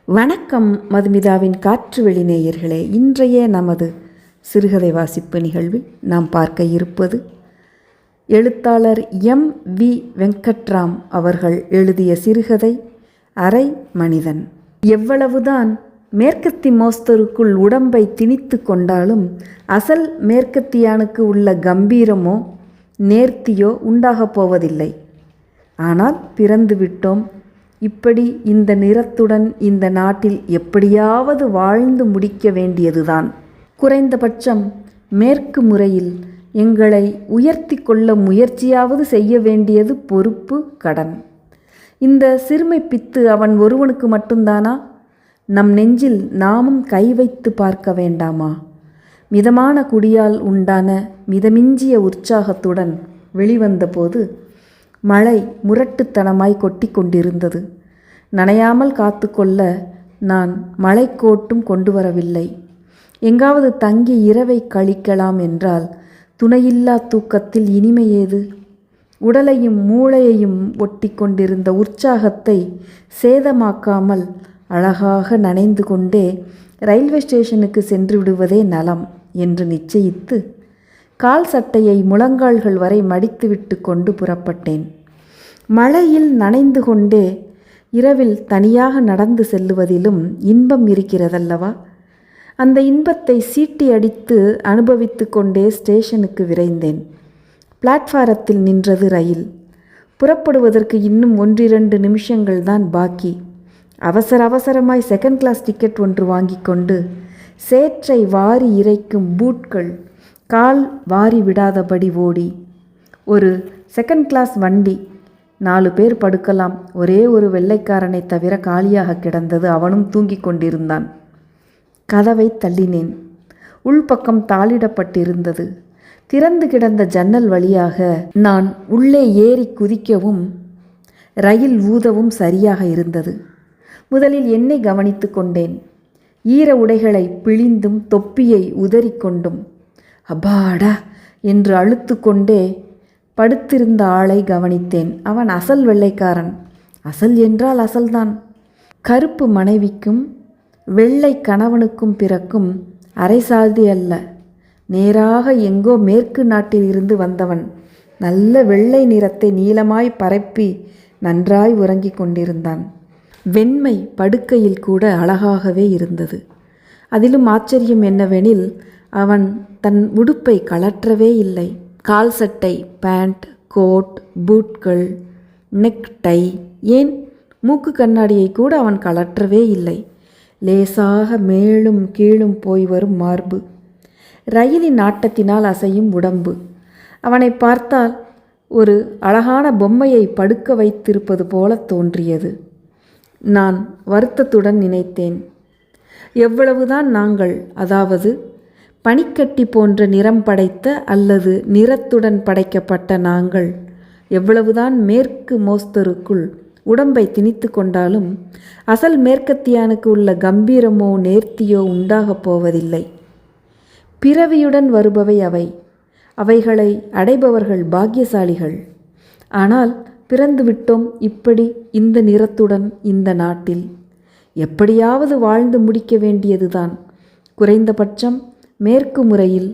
வணக்கம் மதுமிதாவின் காற்று வெளி நேயர்களே. இன்றைய நமது சிறுகதை வாசிப்பு நிகழ்வில் நாம் பார்க்க இருப்பது எழுத்தாளர் M.V. வெங்கட்ராம் அவர்கள் எழுதிய சிறுகதை அரை மனிதன். எவ்வளவுதான் மேற்கத்தி மோஸ்தருக்குள் உடம்பை திணித்து கொண்டாலும் அசல் மேற்கத்தியானுக்கு உள்ள கம்பீரமோ நேர்த்தியோ உண்டாகப் போவதில்லை. ஆனால் பிறந்து விட்டோம். இப்படி இந்த நிறத்துடன் இந்த நாட்டில் எப்படியாவது வாழ்ந்து முடிக்க வேண்டியதுதான். குறைந்தபட்சம் மேற்கு முறையில் எங்களை உயர்த்தி கொள்ள முயற்சியாவது செய்ய வேண்டியது பொறுப்பு, கடன். இந்த சிறுமை பித்து அவன் ஒருவனுக்கு மட்டும்தானா? நம் நெஞ்சில் நாமும் கை வைத்து பார்க்க வேண்டாமா? மிதமான குடியால் உண்டான மிதமிஞ்சிய உற்சாகத்துடன் வெளிவந்தபோது மழை முரட்டுத்தனமாய் கொட்டி கொண்டிருந்தது. நனையாமல் காத்து கொள்ள நான் மழைக்கோட்டும் கொண்டு வரவில்லை. எங்காவது தங்கி இரவை கழிக்கலாம் என்றால் துணையில்லா தூக்கத்தில் இனிமை ஏது? உடலையும் மூளையையும் ஒட்டி கொண்டிருந்த உற்சாகத்தை சேதமாக்காமல் அழகாக நனைந்து கொண்டே ரயில்வே ஸ்டேஷனுக்கு சென்று விடுவதே நலம் என்று நிச்சயித்து கால் சட்டையை முழங்கால்கள் வரை மடித்துவிட்டு கொண்டு புறப்பட்டேன். மழையில் நனைந்து கொண்டே இரவில் தனியாக நடந்து செல்லுவதிலும் இன்பம் இருக்கிறதல்லவா? அந்த இன்பத்தை சீட்டி அடித்து அனுபவித்து கொண்டே ஸ்டேஷனுக்கு விரைந்தேன். பிளாட்ஃபாரத்தில் நின்றது ரயில். புறப்படுவதற்கு இன்னும் 1-2 நிமிஷங்கள் தான் பாக்கி. அவசரமாய் செகண்ட் கிளாஸ் டிக்கெட் ஒன்று வாங்கி கொண்டு சேற்றை வாரி இறைக்கும் பூட்கள் கால் வாரி விடாதபடி ஓடி ஒரு செகண்ட் கிளாஸ் வண்டி. 4 பேர் படுக்கலாம். ஒரே ஒரு வெள்ளைக்காரனை தவிர காலியாக கிடந்தது. அவனும் தூங்கிக் கொண்டிருந்தான். கதவை தள்ளினேன். உள்பக்கம் தாளிடப்பட்டிருந்தது. திறந்து கிடந்த ஜன்னல் வழியாக நான் உள்ளே ஏறி குதிக்கவும் ரயில் ஊதவும் சரியாக இருந்தது. முதலில் என்னை கவனித்து கொண்டேன். ஈர உடைகளை பிழிந்தும் தொப்பியை உதறிக்கொண்டும் அப்பாடா என்று அழுத்து கொண்டே படுத்திருந்த ஆளை கவனித்தேன். அவன் அசல் வெள்ளைக்காரன். அசல் என்றால் அசல்தான். கருப்பு மனைவிக்கும் வெள்ளை கணவனுக்கும் பிறக்கும் அரைசாதி அல்ல. நேராக எங்கோ மேற்கு நாட்டில் இருந்து வந்தவன். நல்ல வெள்ளை நிறத்தை நீளமாய் பரப்பி நன்றாய் உறங்கிக் கொண்டிருந்தான். வெண்மை படுக்கையில் கூட அழகாகவே இருந்தது. அதிலும் ஆச்சரியம் என்னவெனில் அவன் தன் உடுப்பை கழற்றவே இல்லை. கால் சட்டை, பேண்ட், கோட், பூட்கள், நெக் டை, ஏன் மூக்கு கண்ணாடியை கூட அவன் கழற்றவே இல்லை. லேசாக மேலும் கீழும் போய் வரும் மார்பு, ரயிலின் ஆட்டத்தினால் அசையும் உடம்பு. அவனை பார்த்தால் ஒரு அழகான பொம்மையை படுக்க வைத்திருப்பது போல தோன்றியது. நான் வருத்தத்துடன் நினைத்தேன், எவ்வளவுதான் நாங்கள், அதாவது பனிக்கட்டி போன்ற நிறம் படைத்த அல்லது நிறத்துடன் படைக்கப்பட்ட நாங்கள் எவ்வளவுதான் மேற்கு மோஸ்தருக்குள் உடம்பை திணித்து கொண்டாலும் அசல் மேற்கத்தியானுக்கு உள்ள கம்பீரமோ நேர்த்தியோ உண்டாகப் போவதில்லை. பிறவியுடன் வருபவை அவை. அவைகளை அடைபவர்கள் பாக்கியசாலிகள். ஆனால் பிறந்து விட்டோம் இப்படி இந்த நிறத்துடன் இந்த நாட்டில். எப்படியாவது வாழ்ந்து முடிக்க வேண்டியதுதான். குறைந்தபட்சம் மேற்கு முறையில்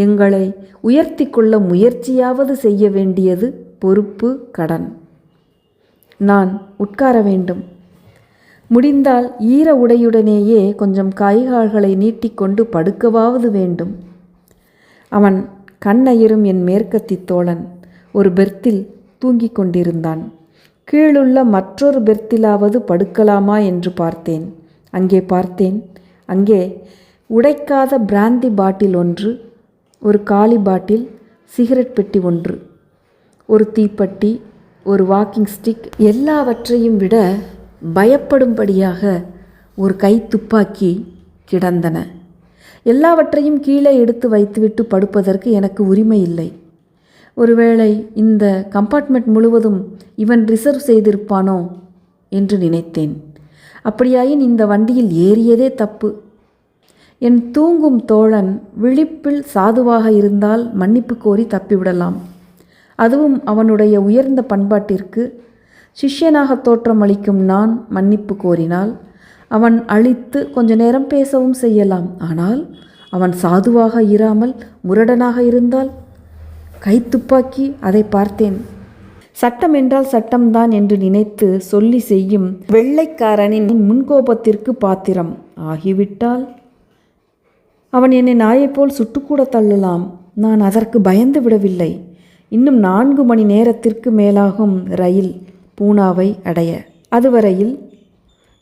எங்களை உயர்த்தி கொள்ள முயற்சியாவது செய்ய வேண்டியது பொறுப்பு, கடன். நான் உட்கார வேண்டும். முடிந்தால் ஈர உடையுடனேயே கொஞ்சம் கைகால்களை நீட்டிக்கொண்டு படுக்கவாவது வேண்டும். அவன் கண்ணயிரும் என் மேற்கத்தி தோழன் ஒரு பெர்த்தில் தூங்கிக் கொண்டிருந்தான். கீழுள்ள மற்றொரு பெர்த்திலாவது படுக்கலாமா என்று பார்த்தேன். அங்கே உடைக்காத பிராந்தி பாட்டில் ஒன்று, ஒரு காலி பாட்டில், சிகரெட் பெட்டி ஒன்று, ஒரு தீப்பெட்டி, ஒரு வாக்கிங் ஸ்டிக், எல்லாவற்றையும் விட பயப்படும்படியாக ஒரு கை துப்பாக்கி கிடந்தன. எல்லாவற்றையும் கீழே எடுத்து வைத்துவிட்டு படுப்பதற்கு எனக்கு உரிமை இல்லை. ஒருவேளை இந்த கம்பார்ட்மெண்ட் முழுவதும் இவன் ரிசர்வ் செய்திருப்பானோ என்று நினைத்தேன். அப்படியாயின் இந்த வண்டியில் ஏறியதே தப்பு. என் தூங்கும் தோழன் விழிப்பில் சாதுவாக இருந்தால் மன்னிப்பு கோரி தப்பிவிடலாம். அதுவும் அவனுடைய உயர்ந்த பண்பாட்டிற்கு சிஷ்யனாக தோற்றமளிக்கும் நான் மன்னிப்பு கோரினால் அவன் அழித்து கொஞ்ச நேரம் பேசவும் செய்யலாம். ஆனால் அவன் சாதுவாக இராமல் முரடனாக இருந்தால் கைத்துப்பாக்கி அதை பார்த்தேன். சட்டம் என்றால் சட்டம்தான் என்று நினைத்து சொல்லி செய்யும் வெள்ளைக்காரனின் முன்கோபத்திற்கு பாத்திரம் ஆகிவிட்டால் அவன் என்னை நாயைப்போல் சுட்டுக்கூட தள்ளலாம். நான் அதற்கு பயந்து விடவில்லை. இன்னும் 4 மணி நேரத்திற்கு மேலாகும் ரயில் பூனாவை அடைய. அதுவரையில்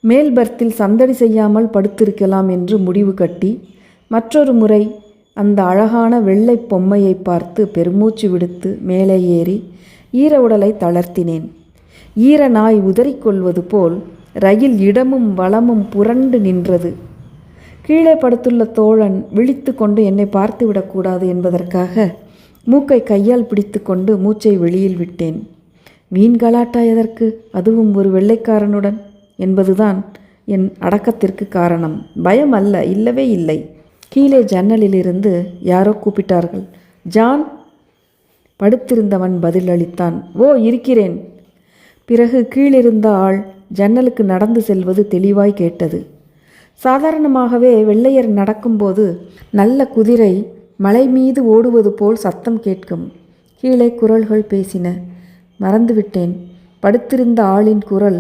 மேல் பர்த்தில் சந்தடி செய்யாமல் படுத்திருக்கலாம் என்று முடிவு கட்டி மற்றொரு முறை அந்த அழகான வெள்ளை பொம்மையை பார்த்து பெருமூச்சு விடுத்து மேலே ஏறி ஈர உடலை தளர்த்தினேன். ஈர நாய் உதறிக்கொள்வது போல் ரயில் இடமும் வலமும் புரண்டு நின்றது. கீழே படுத்துள்ள தோழன் விழித்து கொண்டு என்னை பார்த்து விடக்கூடாது என்பதற்காக மூக்கை கையால் பிடித்து கொண்டு மூச்சை வெளியில் விட்டேன். வீண் கலாட்டா எதற்கு, அதுவும் ஒரு வெள்ளைக்காரனுடன் என்பதுதான் என் அடக்கத்திற்கு காரணம். பயம் அல்ல, இல்லவே இல்லை. கீழே ஜன்னலிலிருந்து யாரோ கூப்பிட்டார்கள். ஜான். படுத்திருந்தவன் பதில் அளித்தான். ஓ, இருக்கிறேன். பிறகு கீழிருந்த ஆள் ஜன்னலுக்கு நடந்து செல்வது தெளிவாய் கேட்டது. சாதாரணமாகவே வெள்ளையர் நடக்கும்போது நல்ல குதிரை மலை மீது ஓடுவது போல் சத்தம் கேட்கும். கீழே குரல்கள் பேசின. மறந்துவிட்டேன். படுத்திருந்த ஆளின் குரல்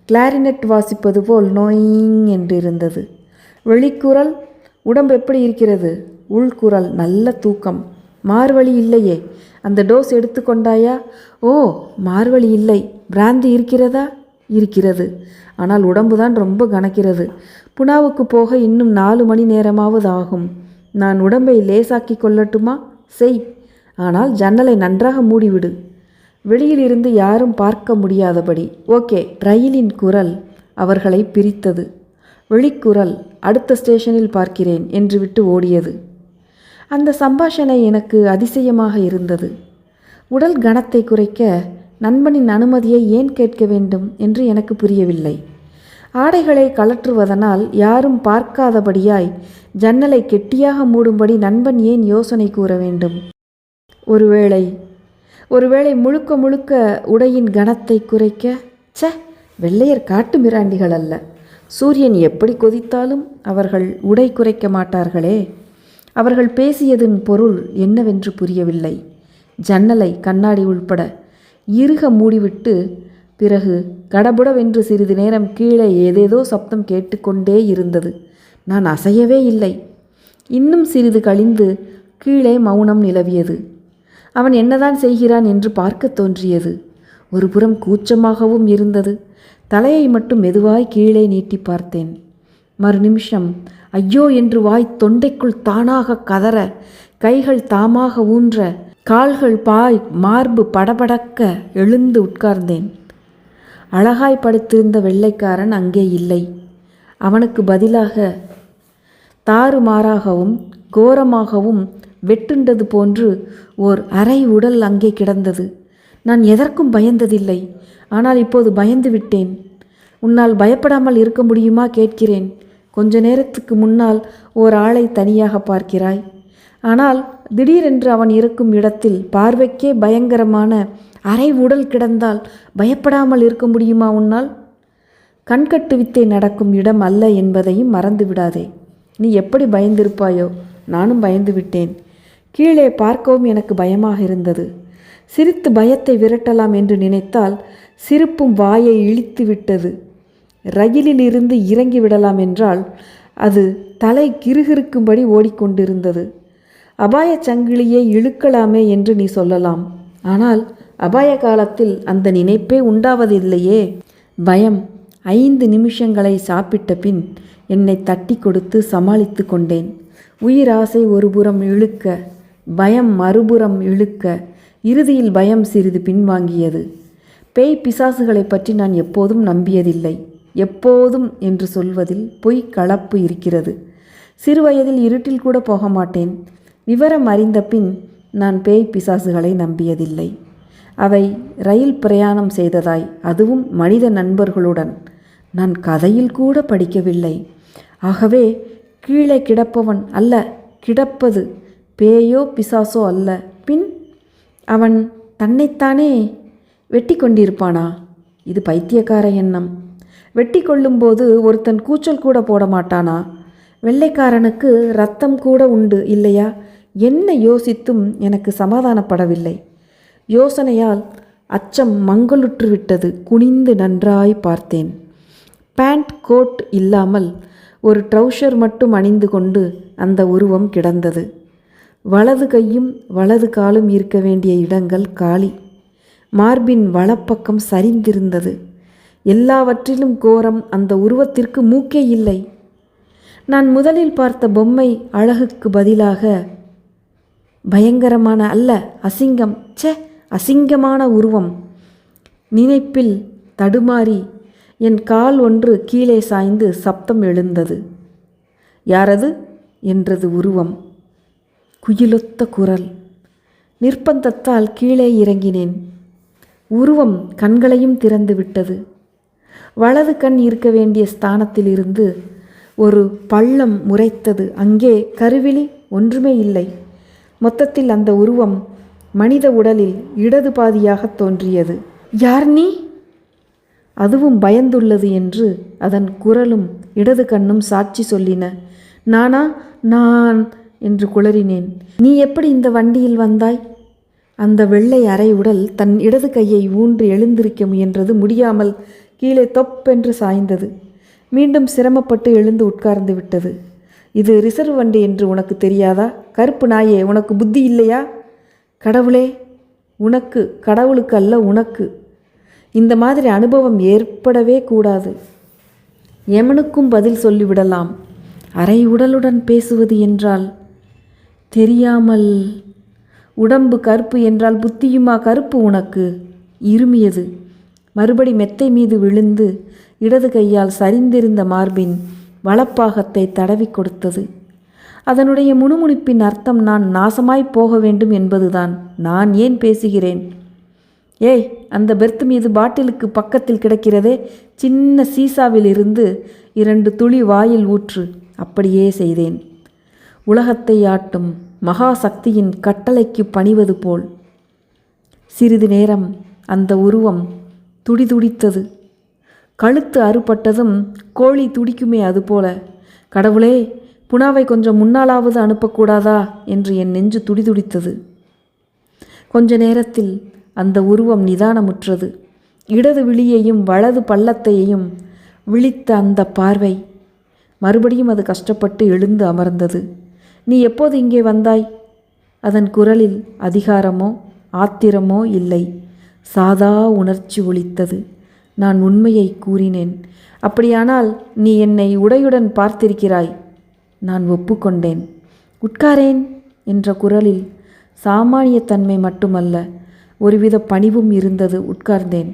கிளாரினட் வாசிப்பது போல் நோயிங் என்றிருந்தது. வெளிக்குரல் உடம்பு எப்படி இருக்கிறது? உள்குரல் நல்ல தூக்கம். மார்வழி இல்லையே. அந்த டோஸ் எடுத்துக்கொண்டாயா? ஓ, மார்வழி இல்லை. பிராந்தி இருக்கிறதா? இருக்கிறது. ஆனால் உடம்புதான் ரொம்ப கனக்கிறது. புனாவுக்கு போக இன்னும் 4 மணி நேரமாவது ஆகும். நான் உடம்பை லேசாக்கி கொள்ளட்டுமா? செய். ஆனால் ஜன்னலை நன்றாக மூடிவிடு. வெளியிலிருந்து யாரும் பார்க்க முடியாதபடி. ஓகே. ரயிலின் குரல் அவர்களை பிரித்தது. வெளிக்குரல் அடுத்த ஸ்டேஷனில் பார்க்கிறேன் என்று விட்டு ஓடியது. அந்த சம்பாஷணை எனக்கு அதிசயமாக இருந்தது. உடல் கனத்தை குறைக்க நண்பனின் அனுமதியை ஏன் கேட்க வேண்டும் என்று எனக்கு புரியவில்லை. ஆடைகளை கழற்றுவதனால் யாரும் பார்க்காதபடியாய் ஜன்னலை கெட்டியாக மூடும்படி நண்பன் ஏன் யோசனை கூற வேண்டும்? ஒருவேளை முழுக்க முழுக்க உடையின் கனத்தை குறைக்க? வெள்ளையர் காட்டு மிராண்டிகள் அல்ல. சூரியன் எப்படி கொதித்தாலும் அவர்கள் உடை குறைக்க மாட்டார்களே. அவர்கள் பேசியதன் பொருள் என்னவென்று புரியவில்லை. ஜன்னலை கண்ணாடி உள்பட இறுக மூடிவிட்டு பிறகு கடபுடவென்று சிறிது நேரம் கீழே ஏதேதோ சப்தம் கேட்டுக்கொண்டே இருந்தது. நான் அசையவே இல்லை. இன்னும் சிறிது கழிந்து கீழே மௌனம் நிலவியது. அவன் என்னதான் செய்கிறான் என்று பார்க்க தோன்றியது. ஒரு புறம் கூச்சமாகவும் இருந்தது. தலையை மட்டும் மெதுவாய் கீழே நீட்டி பார்த்தேன். மறு நிமிஷம் ஐயோ என்று வாய் தொண்டைக்குள் தானாக கதற, கைகள் தாமாக ஊன்ற, கால்கள் பாய் மார்பு படபடக்க எழுந்து உட்கார்ந்தேன். அழகாய் படுத்திருந்த வெள்ளைக்காரன் அங்கே இல்லை. அவனுக்கு பதிலாக தாறுமாறாகவும் கோரமாகவும் வெட்டுண்டது போன்று ஓர் அரை உடல் அங்கே கிடந்தது. நான் எதற்கும் பயந்ததில்லை. ஆனால் இப்போது பயந்து விட்டேன். உன்னால் பயப்படாமல் இருக்க முடியுமா கேட்கிறேன். கொஞ்ச நேரத்துக்கு முன்னால் ஓர் ஆளை தனியாக பார்க்கிறாய். ஆனால் திடீரென்று அவன் இருக்கும் இடத்தில் பார்வைக்கே பயங்கரமான அரை உடல் கிடந்தால் பயப்படாமல் இருக்க முடியுமா உன்னால்? கண்கட்டு வித்தை நடக்கும் இடம் அல்ல என்பதையும் மறந்து விடாதே. நீ எப்படி பயந்திருப்பாயோ நானும் பயந்து விட்டேன். கீழே பார்க்கவும் எனக்கு பயமாக இருந்தது. சிரித்து பயத்தை விரட்டலாம் என்று நினைத்தால் சிரிப்பும் வாயை இழித்து விட்டது. ரயிலில் இருந்து இறங்கி விடலாம் என்றால் அது தலை கிறுகிறுக்கும்படி ஓடிக்கொண்டிருந்தது. அபாய சங்கிலியை இழுக்கலாமே என்று நீ சொல்லலாம். ஆனால் அபாய காலத்தில் அந்த நினைப்பே உண்டாவதில்லையே. பயம் 5 நிமிஷங்களை சாப்பிட்ட பின் என்னை தட்டி கொடுத்து சமாளித்து கொண்டேன். உயிராசை ஒருபுறம் இழுக்க, பயம் மறுபுறம் இழுக்க, இறுதியில் பயம் சிறிது பின்வாங்கியது. பேய் பிசாசுகளை பற்றி நான் எப்போதும் நம்பியதில்லை. எப்போதும் என்று சொல்வதில் பொய் கலப்பு இருக்கிறது. சிறுவயதில் இருட்டில் கூட போக மாட்டேன். விவரம் அறிந்த பின் நான் பேய் பிசாசுகளை நம்பியதில்லை. அவை ரயில் பிரயாணம் செய்ததாய், அதுவும் மனித நண்பர்களுடன், நான் கதையில் கூட படிக்கவில்லை. ஆகவே கீழே கிடப்பவன் அல்ல, கிடப்பது பேயோ பிசாசோ அல்ல. பின் அவன் தன்னைத்தானே வெட்டி கொண்டிருப்பானா? இது பைத்தியக்கார எண்ணம். வெட்டி கொள்ளும்போது ஒருத்தன் கூச்சல் கூட போட மாட்டானா? வெள்ளைக்காரனுக்கு ரத்தம் கூட உண்டு இல்லையா? என்ன யோசித்தும் எனக்கு சமாதானப்படவில்லை. யோசனையால் அச்சம் மங்களுற்று விட்டது. குனிந்து நன்றாய் பார்த்தேன். பேண்ட் கோட் இல்லாமல் ஒரு ட்ரௌசர் மட்டும் அணிந்து கொண்டு அந்த உருவம் கிடந்தது. வலது கையும் வலது காலும் இருக்க வேண்டிய இடங்கள் காலி. மார்பின் வலப்பக்கம் சரிந்திருந்தது. எல்லாவற்றிலும் கோரம், அந்த உருவத்திற்கு மூக்கே இல்லை. நான் முதலில் பார்த்த பொம்மை அழகுக்கு பதிலாக பயங்கரமான அசிங்கம், அசிங்கமான உருவம். நினைப்பில் தடுமாறி என் கால் ஒன்று கீழே சாய்ந்து சப்தம் எழுந்தது. யாரது என்றது உருவம். குயிலொத்த குரல். நிர்பந்தத்தால் கீழே இறங்கினேன். உருவம் கண்களையும் திறந்து விட்டது. வலது கண் இருக்க வேண்டிய ஸ்தானத்திலிருந்து ஒரு பள்ளம் முறைத்தது. அங்கே கருவிழி ஒன்றுமே இல்லை. மொத்தத்தில் அந்த உருவம் மனித உடலில் இடது பாதியாக தோன்றியது. யார் நீ? அதுவும் பயந்துள்ளது என்று அதன் குரலும் இடது கண்ணும் சாட்சி சொல்லின. நானா? நான் என்று குளறினேன். நீ எப்படி இந்த வண்டியில் வந்தாய்? அந்த வெள்ளை அரை உடல் தன் இடது கையை ஊன்றி எழுந்திருக்க முயன்றது. முடியாமல் கீழே தொப்பென்று சாய்ந்தது. மீண்டும் சிரமப்பட்டு எழுந்து உட்கார்ந்து விட்டது. இது ரிசர்வ் வண்டி என்று உனக்கு தெரியாதா? கருப்பு நாயே, உனக்கு புத்தி இல்லையா? கடவுளே, உனக்கு, கடவுளுக்கு அல்ல உனக்கு. இந்த மாதிரி அனுபவம் ஏற்படவே கூடாது. எமனுக்கும் பதில் சொல்லிவிடலாம். அரை உடலுடன் பேசுவது என்றால் தெரியாமல். உடம்பு கருப்பு என்றால் புத்தியுமா கருப்பு உனக்கு? இருமியது. மறுபடி மெத்தை மீது விழுந்து இடது கையால் சரிந்திருந்த மார்பின் வலப்பாகத்தை தடவி கொடுத்தது. அதனுடைய முணுமுணுப்பின் அர்த்தம் நான் நாசமாய் போக வேண்டும் என்பதுதான். நான் ஏன் பேசுகிறேன்? ஏய், அந்த பெர்த் மீது பாட்டிலுக்கு பக்கத்தில் கிடக்கிறதே, சின்ன சீசாவில் இருந்து 2 துளி வாயில் ஊற்று. அப்படியே செய்தேன். உலகத்தை ஆட்டும் மகா சக்தியின் கட்டளைக்கு பணிவது போல். சிறிது நேரம் அந்த உருவம் துடிதுடித்தது. கழுத்து அறுபட்டதும் கோழி துடிக்குமே அதுபோல. கடவுளே, புனாவை கொஞ்சம் முன்னாலாவது அனுப்பக்கூடாதா என்று என் நெஞ்சு துடிதுடித்தது. கொஞ்ச நேரத்தில் அந்த உருவம் நிதானமுற்றது. இடது விழியையும் வலது பள்ளத்தையும் விழித்த அந்த பார்வை. மறுபடியும் அது கஷ்டப்பட்டு எழுந்து அமர்ந்தது. நீ எப்போது இங்கே வந்தாய்? அதன் குரலில் அதிகாரமோ ஆத்திரமோ இல்லை, சாதா உணர்ச்சி ஒலித்தது. நான் உண்மையை கூறினேன். அப்படியானால் நீ என்னை உடையுடன் பார்த்திருக்கிறாய். நான் ஒப்புக்கொண்டேன். உட்காரேன் என்ற குரலில் சாமானியத்தன்மை மட்டுமல்ல, ஒருவித பணிவும் இருந்தது. உட்கார்ந்தேன்.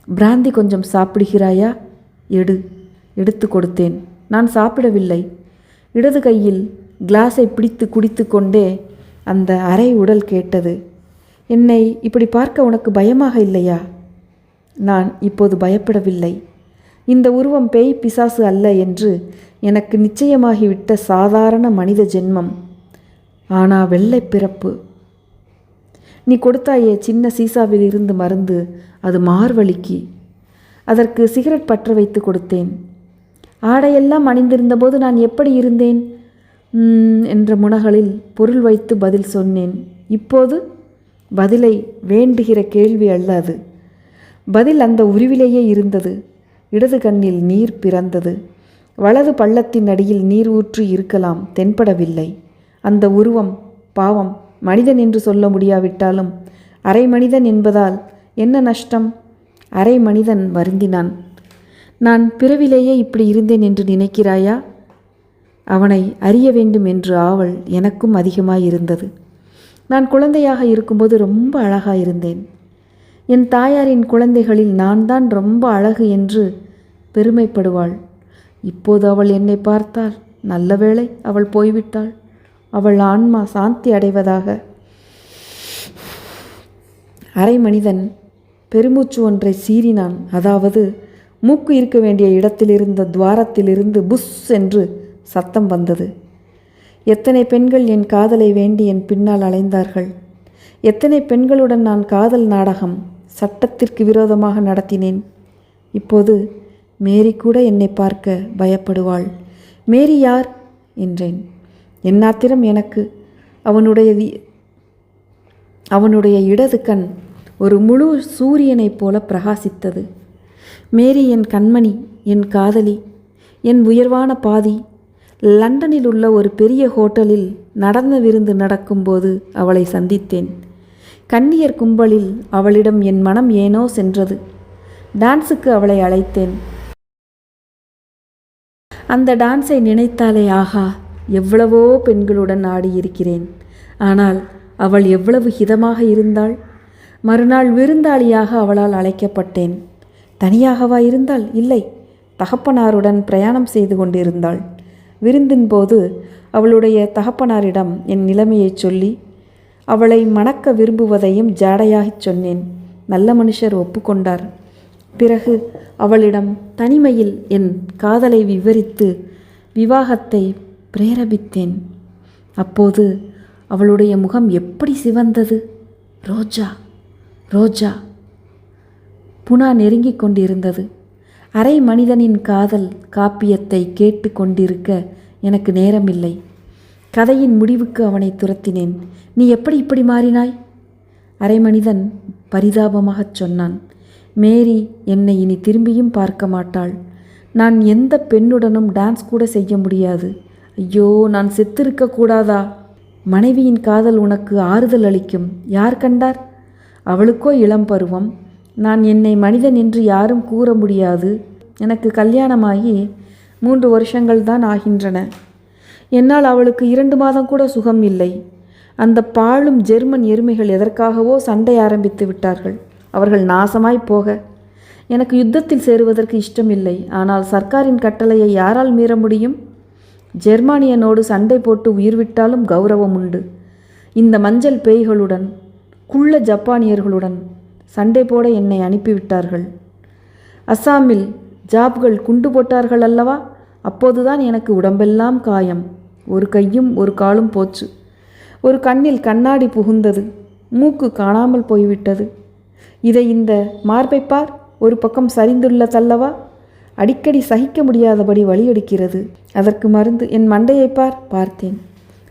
பிராந்தி கொஞ்சம் சாப்பிடுகிறாயா? எடுத்து கொடுத்தேன். நான் சாப்பிடவில்லை. இடது கையில் கிளாஸை பிடித்து குடித்து கொண்டே அந்த அரை உடல் கேட்டது. என்னை இப்படி பார்க்க உனக்கு பயமாக இல்லையா? நான் இப்போது பயப்படவில்லை. இந்த உருவம் பேய் பிசாசு அல்ல என்று எனக்கு நிச்சயமாகிவிட்ட சாதாரண மனித ஜென்மம். ஆனால் வெள்ளை பிறப்பு. நீ கொடுத்தாயே சின்ன சீசாவில் இருந்து மருந்து, அது மார்வழிக்கு. அதற்கு சிகரெட் பற்ற வைத்து கொடுத்தேன். ஆடையெல்லாம் அணிந்திருந்தபோது நான் எப்படி இருந்தேன் என்ற முனகளில் பொருள் வைத்து பதில் சொன்னேன். இப்போது பதிலை வேண்டுகிற கேள்வி அல்ல அது. பதில் அந்த உருவிலேயே இருந்தது. இடது கண்ணில் நீர் பிறந்தது. வலது பள்ளத்தின் அடியில் நீர் ஊற்றி இருக்கலாம், தென்படவில்லை. அந்த உருவம் பாவம், மனிதன் என்று சொல்ல முடியாவிட்டாலும் அரை மனிதன் என்பதால் என்ன நஷ்டம்? அரை மனிதன் வருந்தினான். நான் பிறவிலேயே இப்படி இருந்தேன் என்று நினைக்கிறாயா? அவனை அறிய வேண்டும் என்று ஆவல் எனக்கும் அதிகமாயிருந்தது. நான் குழந்தையாக இருக்கும்போது ரொம்ப அழகாயிருந்தேன். என் தாயாரின் குழந்தைகளில் நான் தான் ரொம்ப அழகு என்று பெருமைப்படுவாள். இப்போது அவள் என்னை பார்த்தாள். நல்ல வேளை அவள் போய்விட்டாள். அவள் ஆன்மா சாந்தி அடைவதாக. அரை மனிதன் பெருமூச்சு ஒன்றை சீறினான். அதாவது மூக்கு இருக்க வேண்டிய இடத்திலிருந்த துவாரத்திலிருந்து புஷ் என்று சத்தம் வந்தது. எத்தனை பெண்கள் என் காதலை வேண்டி என் பின்னால் அலைந்தார்கள். எத்தனை பெண்களுடன் நான் காதல் நாடகம் சட்டத்திற்கு விரோதமாக நடத்தினேன். இப்போது மேரி கூட என்னை பார்க்க பயப்படுவாள். மேரி யார் என்றேன். என்னாத்திரம் எனக்கு. அவனுடைய இடது கண் ஒரு முழு சூரியனைப் போல பிரகாசித்தது. மேரி என் கண்மணி, என் காதலி, என் உயர்வான பாதி. லண்டனில் உள்ள ஒரு பெரிய ஹோட்டலில் நடன விருந்து நடக்கும்போது அவளை சந்தித்தேன். கன்னியர் கும்பலில் அவளிடம் என் மனம் ஏனோ சென்றது. டான்ஸுக்கு அவளை அழைத்தேன். அந்த டான்ஸை நினைத்தாலே ஆஹா, எவ்வளவோ பெண்களுடன் ஆடியிருக்கிறேன். ஆனால் அவள் எவ்வளவு ஹிதமாக இருந்தாள். மறுநாள் விருந்தாளியாக அவளால் அழைக்கப்பட்டேன். தனியாகவா இருந்தாள்? இல்லை, தகப்பனாருடன் பிரயாணம் செய்து கொண்டிருந்தாள். விருந்தின் போது அவளுடைய தகப்பனாரிடம் என் நிலைமையை சொல்லி அவளை மணக்க விரும்புவதையும் ஜாடையாகச் சொன்னேன். நல்ல மனுஷர் ஒப்புக்கொண்டார். பிறகு அவளிடம் தனிமையில் என் காதலை விவரித்து விவாகத்தை பிரேரபித்தேன். அப்போது அவளுடைய முகம் எப்படி சிவந்தது! ரோஜா, ரோஜா. புனா நெருங்கிக் கொண்டிருந்தது. அரை மனிதனின் காதல் காப்பியத்தை கேட்டு கொண்டிருக்க எனக்கு நேரமில்லை. கதையின் முடிவுக்கு அவனை துரத்தினேன். நீ எப்படி இப்படி மாறினாய்? அரை மனிதன் பரிதாபமாகச் சொன்னான். மேரி என்னை இனி திரும்பியும் பார்க்க மாட்டாள். நான் எந்த பெண்ணுடனும் டான்ஸ் கூட செய்ய முடியாது. ஐயோ, நான் செத்திருக்க கூடாதா? மனைவியின் காதல் உனக்கு ஆறுதல் அளிக்கும். யார் கண்டார்? அவளுக்கோ இளம் பருவம். நான் என்னை மனிதன் என்று யாரும் கூற முடியாது. எனக்கு கல்யாணமாகி 3 வருஷங்கள் தான் ஆகின்றன. என்னால் அவளுக்கு 2 மாதம் கூட சுகம் இல்லை. அந்த பாழும் ஜெர்மன் எருமைகள் எதற்காகவோ சண்டை ஆரம்பித்து விட்டார்கள். அவர்கள் நாசமாய் போக. எனக்கு யுத்தத்தில் சேருவதற்கு இஷ்டமில்லை. ஆனால் சர்க்காரின் கட்டளையை யாரால் மீற முடியும்? ஜெர்மானியனோடு சண்டை போட்டு உயிர் விட்டாலும் கௌரவம் உண்டு. இந்த மஞ்சள் பேய்களுடன், குள்ள ஜப்பானியர்களுடன் சண்டை போட என்னை அனுப்பிவிட்டார்கள். அஸ்ஸாமில் ஜாப்கள் குண்டு போட்டார்கள் அல்லவா? அப்போதுதான் எனக்கு உடம்பெல்லாம் காயம். ஒரு கையும் ஒரு காலும் போச்சு. ஒரு கண்ணில் கண்ணாடி புகுந்தது. மூக்கு காணாமல் போய்விட்டது. இதை இந்த மார்பைப்பார், ஒரு பக்கம் சரிந்துள்ளதல்லவா? அடிக்கடி சகிக்க முடியாதபடி வலியெடுக்கிறது. அதற்கு மருந்து. என் மண்டையைப்பார். பார்த்தேன்.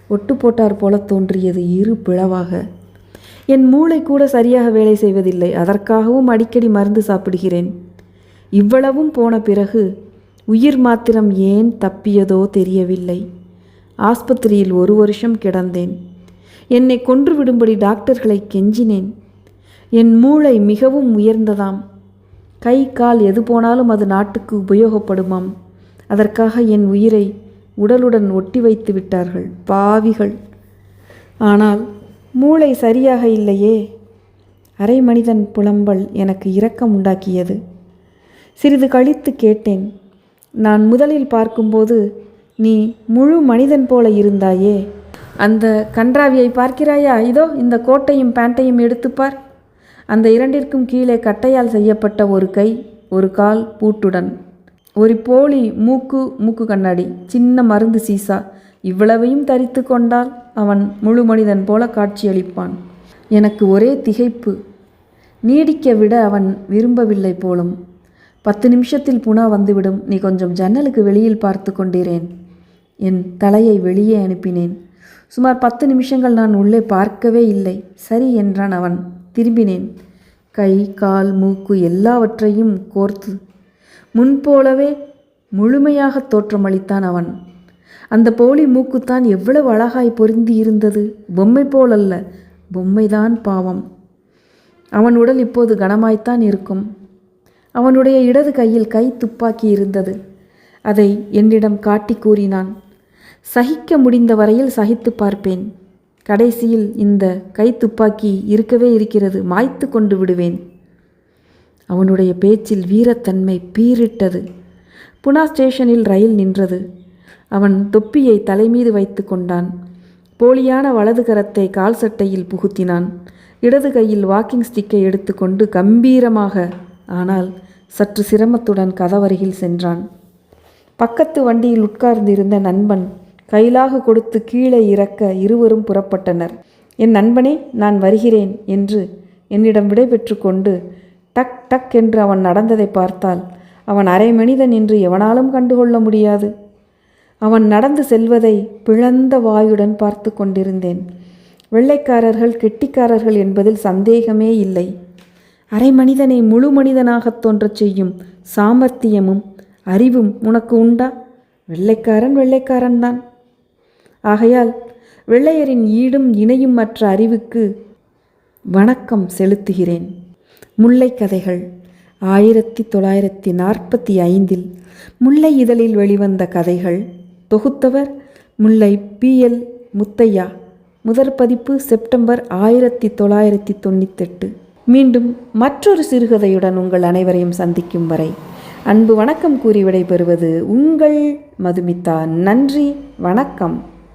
ஒட்டு போட்டார் போல தோன்றியது, இரு பிளவாக. என் மூளை கூட சரியாக வேலை செய்வதில்லை. அதற்காகவும் அடிக்கடி மருந்து சாப்பிடுகிறேன். இவ்வளவும் போன பிறகு உயிர் மாத்திரம் ஏன் தப்பியதோ தெரியவில்லை. ஆஸ்பத்திரியில் 1 வருஷம் கிடந்தேன். என்னை கொன்று விடும்படி டாக்டர்களை கெஞ்சினேன். என் மூளை மிகவும் உயர்ந்ததாம். கை கால் எது போனாலும் அது நாட்டுக்கு உபயோகப்படுமாம். அதற்காக என் உயிரை உடலுடன் ஒட்டி வைத்து விட்டார்கள், பாவிகள். ஆனால் மூளை சரியாக இல்லையே. அரை மனிதன் புலம்பல் எனக்கு இரக்கம் உண்டாக்கியது. சிறிது கழித்து கேட்டேன். நான் முதலில் பார்க்கும்போது நீ முழு மனிதன் போல இருந்தாயே. அந்த கன்றாவியை பார்க்கிறாயா? இதோ இந்த கோட்டையும் பேண்ட்டையும் எடுத்துப்பார். அந்த 2ற்கும் கீழே கட்டையால் செய்யப்பட்ட ஒரு கை, ஒரு கால் பூட்டுடன், ஒரு போலி மூக்கு கண்ணாடி, சின்ன மருந்து சீசா. இவ்வளவையும் தரித்து கொண்டால் அவன் முழு மனிதன் போல காட்சியளிப்பான். எனக்கு ஒரே திகைப்பு. நீடிக்க விட அவன் விரும்பவில்லை போலும். 10 நிமிஷத்தில் புனா வந்துவிடும். நீ கொஞ்சம் ஜன்னலுக்கு வெளியில் பார்த்து கொண்டிரேன். என் தலையை வெளியே அனுப்பினேன். சுமார் 10 நிமிஷங்கள் நான் உள்ளே பார்க்கவே இல்லை. சரி என்றான் அவன். திரும்பினேன். கை கால் மூக்கு எல்லாவற்றையும் கோர்த்து முன்போலவே முழுமையாக தோற்றமளித்தான் அவன். அந்த போலி மூக்குத்தான் எவ்வளவு அழகாய் பொருந்தி இருந்தது. பொம்மை போலல்ல, பொம்மைதான் பாவம். அவன் உடல் இப்போது கனமாய்த்தான் இருக்கும். அவனுடைய இடது கையில் கை துப்பாக்கி இருந்தது. அதை என்னிடம் காட்டி கூறினான். சகிக்க முடிந்த வரையில் சகித்து பார்ப்பேன். கடைசியில் இந்த கை துப்பாக்கி இருக்கவே இருக்கிறது. மாய்த்து கொண்டு விடுவேன். அவனுடைய பேச்சில் வீரத்தன்மை பீரிட்டது. புனா ஸ்டேஷனில் ரயில் நின்றது. அவன் தொப்பியை தலைமீது வைத்து கொண்டான். போலியான வலது கரத்தை கால் சட்டையில் புகுத்தினான். இடது கையில் வாக்கிங் ஸ்டிக்கை எடுத்துக்கொண்டு கம்பீரமாக, ஆனால் சற்று சிரமத்துடன் கதவருகில் சென்றான். பக்கத்து வண்டியில் உட்கார்ந்திருந்த நண்பன் கைலாகு கொடுத்து கீழே இறக்க இருவரும் புறப்பட்டனர். என் நண்பனே, நான் வருகிறேன் என்று என்னிடம் விடை பெற்று கொண்டு டக் டக் என்று அவன் நடந்ததை பார்த்தால் அவன் அரை மனிதன் என்று எவனாலும் கண்டுகொள்ள முடியாது. அவன் நடந்து செல்வதை பிளந்த வாயுடன் பார்த்து கொண்டிருந்தேன். வெள்ளைக்காரர்கள் கெட்டிக்காரர்கள் என்பதில் சந்தேகமே இல்லை. அரை மனிதனை முழு மனிதனாகத் தோன்றச் செய்யும் சாமர்த்தியமும் அறிவும் உனக்கு உண்டா? வெள்ளைக்காரன் வெள்ளைக்காரன்தான். ஆகையால் வெள்ளையரின் ஈடும் இணையும் மற்ற அறிவுக்கு வணக்கம் செலுத்துகிறேன். முல்லை கதைகள் 1945 முல்லை இதழில் வெளிவந்த கதைகள். தொகுத்தவர் முல்லை PL முத்தையா. முதற் பதிப்பு செப்டம்பர் 1998. மீண்டும் மற்றொரு சிறுகதையுடன் உங்கள் அனைவரையும் சந்திக்கும் வரை அன்பு வணக்கம் கூறி விடைபெறுவது உங்கள் மதுமிதா. நன்றி, வணக்கம்.